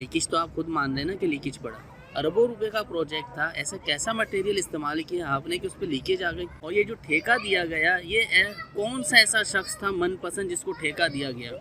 Leakage तो आप खुद मान रहे हैं ना कि लीकेज पड़ा। अरबों रुपए का प्रोजेक्ट था, ऐसा कैसा मटेरियल इस्तेमाल किया आपने कि उस पर लीकेज आ गई। और ये जो ठेका दिया गया, ये कौन सा ऐसा शख्स था मनपसंद जिसको ठेका दिया गया।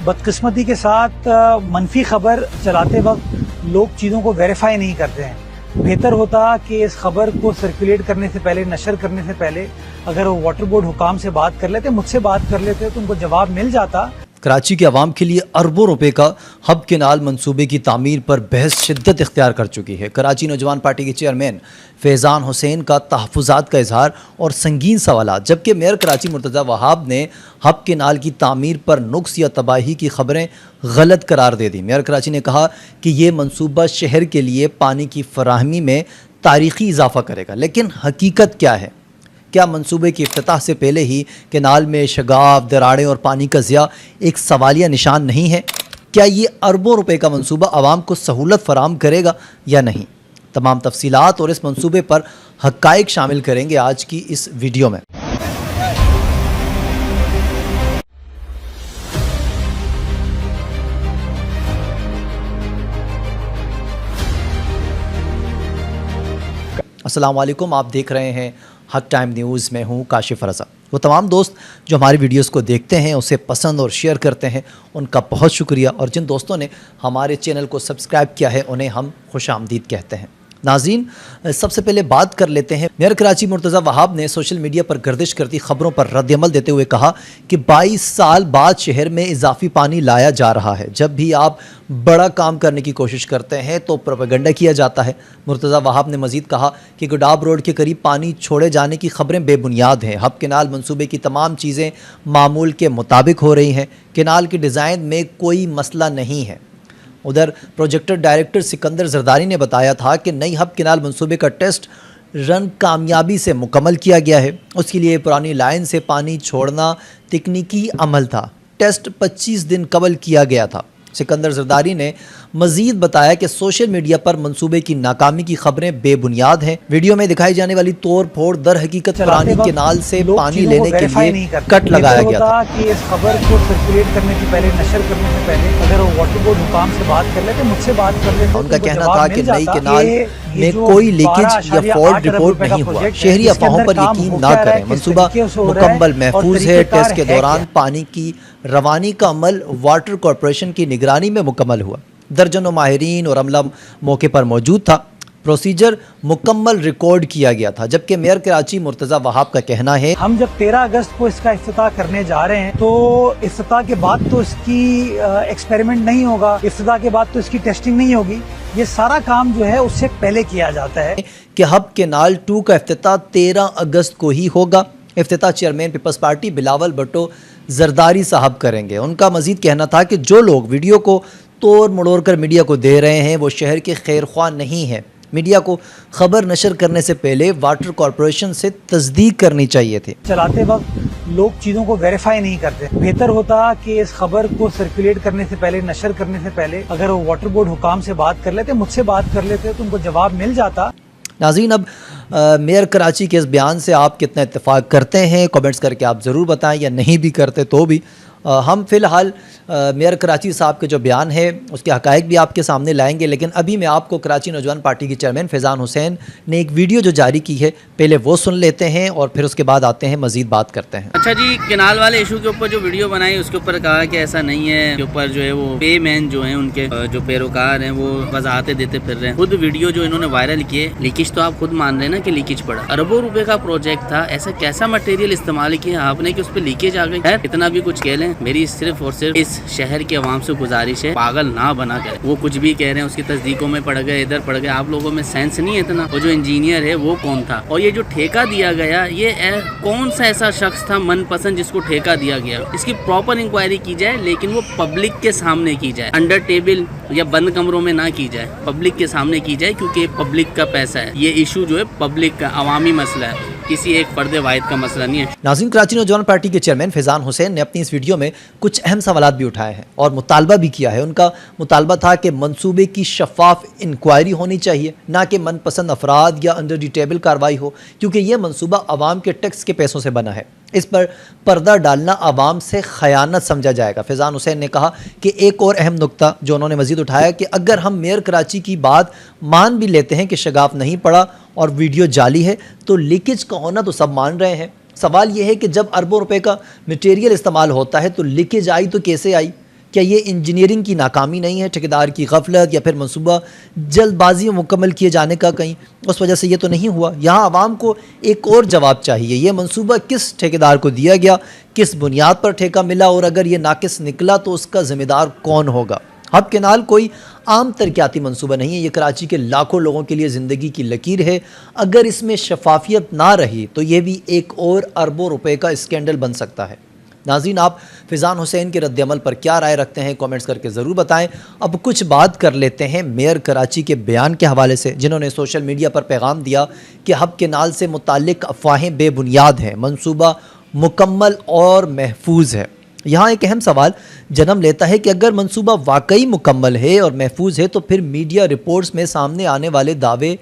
बदकिस्मती के साथ मनफी खबर चलाते वक्त लोग चीज़ों को वेरीफाई नहीं करते हैं। बेहतर होता कि इस खबर को सर्कुलेट करने से पहले, नशर करने से पहले अगर वो वाटर बोर्ड हुकाम से बात कर लेते, मुझसे बात कर लेते तो उनको जवाब मिल जाता। कराची के अवाम के लिए अरबों रुपए का हब केनाल मंसूबे की तामीर पर बहस शिद्दत इख्तियार कर चुकी है। कराची नौजवान पार्टी के चेयरमैन फैज़ान हुसैन का तहफ़्फ़ुज़ात का इजहार और संगीन सवालात, जबकि मेयर कराची मुर्तज़ा वहाब ने हब केनाल की तामीर पर नुक्स या तबाही की खबरें गलत करार दे दी। मेयर कराची ने कहा कि ये मनसूबा शहर के लिए पानी की फराहमी में तारीख़ी इजाफ़ा करेगा, लेकिन हकीकत क्या है? क्या मंसूबे की इफ्तिताह से पहले ही केनाल में शगाफ, दरारें और पानी का ज़िया एक सवालिया निशान नहीं है? क्या ये अरबों रुपए का मंसूबा आवाम को सहूलत फराहम करेगा या नहीं? तमाम तफसीलात और इस मंसूबे पर हक़ाइक़ शामिल करेंगे आज की इस वीडियो में। अस्सलाम वालेकुम, आप देख रहे हैं हक टाइम न्यूज़ में हूँ काशिफ रज़ा। वो तमाम दोस्त जो हमारी वीडियोस को देखते हैं, उसे पसंद और शेयर करते हैं, उनका बहुत शुक्रिया। और जिन दोस्तों ने हमारे चैनल को सब्सक्राइब किया है, उन्हें हम खुशामदीद कहते हैं। नाज़रीन, सबसे पहले बात कर लेते हैं। मेयर कराची मुर्तज़ा वहाब ने सोशल मीडिया पर गर्दिश करती खबरों पर रद्दअमल देते हुए कहा कि 22 साल बाद शहर में इजाफी पानी लाया जा रहा है। जब भी आप बड़ा काम करने की कोशिश करते हैं तो प्रोपेगेंडा किया जाता है। मुर्तज़ा वहाब ने मज़ीद कहा कि गुडाब रोड के करीब पानी छोड़े जाने की खबरें बेबुनियाद हैं। हब केनाल मंसूबे की तमाम चीज़ें मामूल के मुताबिक हो रही हैं। केनाल के डिज़ाइन में कोई मसला नहीं है। उधर प्रोजेक्टर डायरेक्टर सिकंदर जरदारी ने बताया था कि नई हब केनाल मंसूबे का टेस्ट रन कामयाबी से मुकम्मल किया गया है। उसके लिए पुरानी लाइन से पानी छोड़ना तकनीकी अमल था। टेस्ट 25 दिन कबल किया गया था। सिकंदर जरदारी ने मज़ीद बताया कि सोशल मीडिया पर मंसूबे की नाकामी की खबरें बेबुनियाद हैं। वीडियो में दिखाई जाने वाली तोड़ फोड़ दर हकीकत पुरानी केनाल से पानी लेने के लिए कट लगाया गया था। कि इस खबर को सर्कुलेट करने से पहले, नशर करने से पहले अगर वो वाटर बोर्ड हुकाम से बात कर लेते, मुझसे बात कर लेते, उनका कहना था कि नई केनाल में कोई लीकेज या फॉल्ट रिपोर्ट नहीं हुआ। शहरी अफवाहों पर यकीन ना करें। मंसूबा मुकम्मल महफूज है। टेस्ट के दौरान पानी की रवानी का अमल वाटर कॉरपोरेशन की निगरानी में मुकम्मल हुआ। दर्जनों माहिरीन और अमला मौके पर मौजूद था। प्रोसीजर मुकम्मल रिकॉर्ड किया गया था। जबकि मेयर कराची मुर्तज़ा वहाब का कहना है, हम जब 13 अगस्त को इसका इफ्तिताह करने जा रहे हैं तो इफ्तिताह के बाद तो इसकी एक्सपेरिमेंट नहीं होगा, इफ्तिताह के बाद तो इसकी टेस्टिंग नहीं होगी। ये सारा काम जो है उससे पहले किया जाता है कि हब केनाल 2 का इफ्तिताह 13 अगस्त को ही होगा। इफ्तिताह चेयरमैन पीपल्स पार्टी बिलावल भुट्टो जरदारी साहब करेंगे। उनका मजीद कहना था कि जो लोग वीडियो को तोड़ मड़ोड़ कर मीडिया को दे रहे हैं वो शहर के खैर ख्वाह नहीं है। मीडिया को खबर नशर करने से पहले वाटर कॉरपोरेशन से तस्दीक करनी चाहिए थी। चलाते वक्त लोग चीज़ों को वेरीफाई नहीं करते। बेहतर होता कि इस खबर को सर्कुलेट करने से पहले, नशर करने से पहले अगर वो वाटर बोर्ड हुकाम से बात कर लेते, मुझसे बात कर लेते तो उनको जवाब मिल जाता। नाज़रीन, अब मेयर कराची के इस बयान से आप कितना इत्तेफाक करते हैं, कमेंट्स करके आप ज़रूर बताएं, या नहीं भी करते तो भी। हम फ़िलहाल मेयर कराची साहब के जो बयान है उसके हक़ाइक़ भी आपके सामने लाएंगे, लेकिन अभी मैं आपको कराची नौजवान पार्टी के चेयरमैन फैज़ान हुसैन ने एक वीडियो जो जारी की है, पहले वो सुन लेते हैं और फिर उसके बाद आते हैं, मज़ीद बात करते हैं। अच्छा जी, केनाल वाले इशू के ऊपर जो वीडियो बनाई उसके ऊपर कहा कि ऐसा नहीं है, के ऊपर जो है वो पे मैन जो है उनके जो पैरोकार हैं वो वजाहतें देते फिर रहे हैं। खुद वीडियो जो इन्होंने वायरल किए, लीकेज तो आप खुद मान रहे हैं ना कि लीकेज पड़ा। अरबों रुपए का प्रोजेक्ट था, ऐसा कैसा मटेरियल इस्तेमाल किया आपने कि उस पर लीकेज आ गई। इतना भी कुछ कह लें, मेरी सिर्फ और सिर्फ इस शहर के अवाम से गुजारिश है, पागल ना बना कर। वो कुछ भी कह रहे हैं, उसकी तस्दीकों में पड़ गए, इधर पड़ गए। आप लोगों में सेंस नहीं है इतना। वो जो इंजीनियर है वो कौन था, और ये जो ठेका दिया गया, ये कौन सा ऐसा शख्स था मनपसंद जिसको ठेका दिया गया। इसकी प्रॉपर इंक्वायरी की जाए, लेकिन वो पब्लिक के सामने की जाए, अंडर टेबल या बंद कमरों में ना की जाए, पब्लिक के सामने की जाए, क्योंकि पब्लिक का पैसा है। ये इशू जो है पब्लिक का, अवामी मसला है, किसी एक फर्द वाहिद का मसला नहीं है। नाज़रीन, कराची नौजवान पार्टी के चेयरमैन फैज़ान हुसैन ने अपनी इस वीडियो में कुछ अहम सवालात भी उठाए हैं और मुतालबा भी किया है। उनका मुतालबा था कि मंसूबे की शफाफ इंक्वायरी होनी चाहिए, ना कि मनपसंद अफराद या अंडर दी टेबल कार्रवाई हो, क्योंकि यह मंसूबा अवाम के टैक्स के पैसों से बना है। इस पर पर्दा डालना आवाम से खयानत समझा जाएगा। फैज़ान हुसैन ने कहा कि एक और अहम नुक्ता जो उन्होंने मज़ीद उठाया कि अगर हम मेयर कराची की बात मान भी लेते हैं कि शगाफ नहीं पड़ा और वीडियो जाली है, तो लीकेज का होना तो सब मान रहे हैं। सवाल यह है कि जब अरबों रुपए का मटेरियल इस्तेमाल होता है तो लीकेज आई तो कैसे आई? क्या ये इंजीनियरिंग की नाकामी नहीं है, ठेकेदार की गफलत, या फिर मंसूबा जल्दबाजी में मुकम्मल किए जाने का कहीं उस वजह से ये तो नहीं हुआ? यहाँ आवाम को एक और जवाब चाहिए। ये मंसूबा किस ठेकेदार को दिया गया, किस बुनियाद पर ठेका मिला, और अगर ये नाकिस निकला तो उसका ज़िम्मेदार कौन होगा? हब केनाल कोई आम तरक्याती मंसूबा नहीं है, ये कराची के लाखों लोगों के लिए ज़िंदगी की लकीर है। अगर इसमें शफाफियत ना रही तो ये भी एक और अरबों रुपए का स्कैंडल बन सकता है। नाज़रीन, आप फैज़ान हुसैन के रद्द-ए-अमल पर क्या राय रखते हैं, कमेंट्स करके ज़रूर बताएं। अब कुछ बात कर लेते हैं मेयर कराची के बयान के हवाले से, जिन्होंने सोशल मीडिया पर पैगाम दिया कि हब केनाल से मुताल्लिक़ अफवाहें बेबुनियाद हैं, मंसूबा मुकम्मल और महफूज है। यहाँ एक अहम सवाल जन्म लेता है कि अगर मंसूबा वाकई मुकम्मल है और महफूज है तो फिर मीडिया रिपोर्ट्स में सामने आने वाले दावे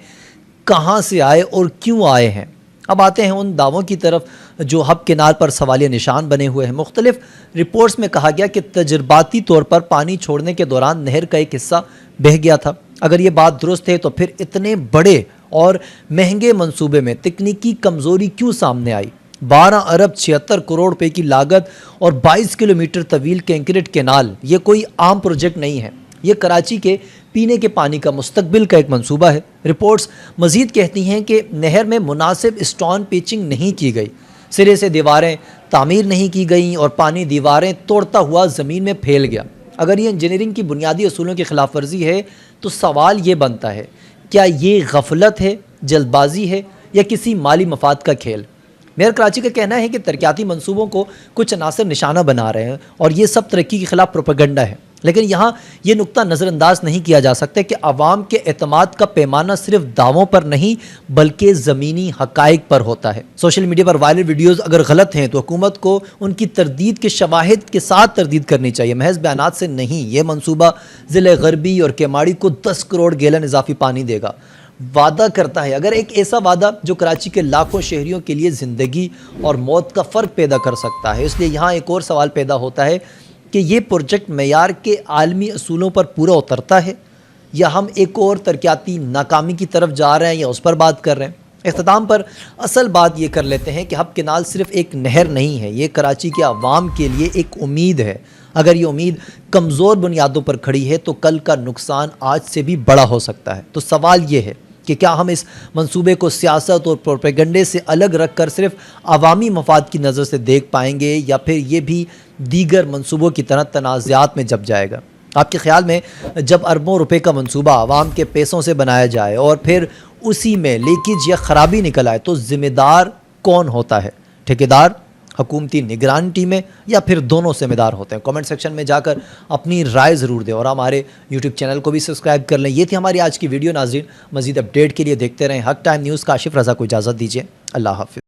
कहाँ से आए और क्यों आए हैं? अब आते हैं उन दावों की तरफ जो हब केनाल पर सवालिया निशान बने हुए हैं। मुख्तलिफ रिपोर्ट्स में कहा गया कि तजर्बाती तौर पर पानी छोड़ने के दौरान नहर का एक हिस्सा बह गया था। अगर ये बात दुरुस्त है तो फिर इतने बड़े और महंगे मंसूबे में तकनीकी कमज़ोरी क्यों सामने आई? 12 अरब 76 करोड़ रुपए की लागत और 22 किलोमीटर तवील कैंक्रीट केनाल, ये कोई आम प्रोजेक्ट नहीं है। ये कराची के पीने के पानी का मुस्तकबिल का एक मंसूबा है। रिपोर्ट्स मज़ीद कहती हैं कि नहर में मुनासिब स्टोन पिचिंग नहीं की गई, सिरे से दीवारें तामीर नहीं की गई और पानी दीवारें तोड़ता हुआ ज़मीन में फैल गया। अगर ये इंजीनियरिंग की बुनियादी असूलों की खिलाफ वर्जी है तो सवाल ये बनता है, क्या ये गफलत है, जल्दबाजी है, या किसी माली मफाद का खेल? मेयर कराची का कहना है कि तरक्याती मंसूबों को कुछ अनासर निशाना बना रहे हैं और ये सब तरक्की के खिलाफ प्रोपेगेंडा है। लेकिन यहाँ ये नुक्ता नज़रअंदाज नहीं किया जा सकता कि आवाम के एतमाद का पैमाना सिर्फ दावों पर नहीं बल्कि ज़मीनी हक़ाइक़ पर होता है। सोशल मीडिया पर वायरल वीडियोज़ अगर गलत हैं तो हुकूमत को उनकी तरदीद के शवाहिद के साथ तरदीद करनी चाहिए, महज बयानात से नहीं। ये मंसूबा ज़िले गरबी और केमाड़ी को 10 करोड़ गैलन इजाफी पानी देगा, वादा करता है। अगर एक ऐसा वादा जो कराची के लाखों शहरियों के लिए ज़िंदगी और मौत का फ़र्क पैदा कर सकता है। इसलिए यहाँ एक और सवाल पैदा होता है कि ये प्रोजेक्ट मेयार के आलमी असूलों पर पूरा उतरता है या हम एक और तरक्याती नाकामी की तरफ जा रहे हैं या उस पर बात कर रहे हैं। इख्तिताम पर असल बात ये कर लेते हैं कि हब केनाल सिर्फ एक नहर नहीं है, ये कराची के अवाम के लिए एक उम्मीद है। अगर ये उम्मीद कमज़ोर बुनियादों पर खड़ी है तो कल का नुकसान आज से भी बड़ा हो सकता है। तो सवाल ये है कि क्या हम इस मंसूबे को सियासत और प्रोपेगेंडे से अलग रख कर सिर्फ अवामी मफाद की नज़र से देख पाएंगे या फिर ये भी दीगर मंसूबों की तरह तनाज़ात में जब जाएगा? आपके ख़्याल में जब अरबों रुपए का मंसूबा आवाम के पैसों से बनाया जाए और फिर उसी में लीकेज या ख़राबी निकल आए तो ज़िम्मेदार कौन होता है? ठेकेदार, हुकूमती निगरानी टीमें, या फिर दोनों ज़िम्मेदार होते हैं? कमेंट सेक्शन में जाकर अपनी राय ज़रूर दें और हमारे यूट्यूब चैनल को भी सब्सक्राइब कर लें। ये थी हमारी आज की वीडियो। नाज़रीन, मज़ीद अपडेट के लिए देखते रहें हक टाइम न्यूज़। काशिफ़ रज़ा को इजाज़त दीजिए। अल्लाह हाफ़िज़।